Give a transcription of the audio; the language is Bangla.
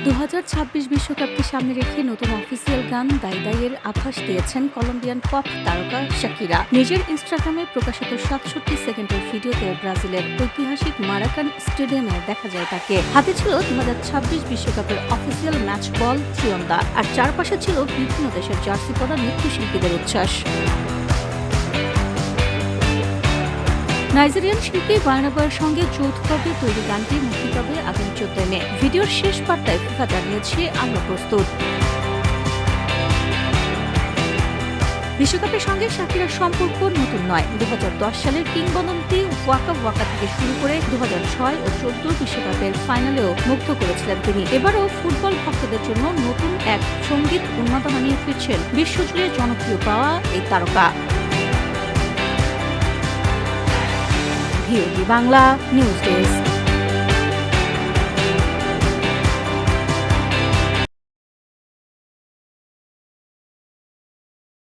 2026 বিশ্বকাপকে সামনে রেখে নতুন অফিসিয়াল গান দাই দাইয়ের আভাস দিয়েছেন কলম্বিয়ান পপ তারকা শাকিরা। নিজের ইনস্টাগ্রামে প্রকাশিত 67 সেকেন্ডের ভিডিওতে ব্রাজিলের ঐতিহাসিক মারাকান স্টেডিয়ামে দেখা যায় তাকে। হাতে ছিল 2026 বিশ্বকাপের অফিসিয়াল ম্যাচ বল ত্রিয়ন্দা, আর চারপাশে ছিল বিভিন্ন দেশের জার্সি পরা নৃত্যশিল্পীদের উচ্ছ্বাস। নাইজেরিয়ান শিল্পী বার্নাবার সঙ্গে যৌথভাবে তৈরি গানটি মুক্তি পাবে আগামী 14 মে। ভিডিওর শেষ বার্তায় ফিফা জানিয়েছে, আমরা প্রস্তুত। বিশ্বকাপের সঙ্গে শাকিরার সম্পর্ক নতুন নয়। 2010 সালের কিংবদন্তি ওয়াকা ওয়াকা থেকে শুরু করে 2006 ও 2014 বিশ্বকাপের ফাইনালেও মুগ্ধ করেছিলেন তিনি। এবারও ফুটবল ভক্তদের জন্য নতুন এক সঙ্গীত উন্মাদনা নিয়ে ফিরছেন বিশ্বজুড়ে জনপ্রিয় পাওয়া এই তারকা। VOD Bangla news desk.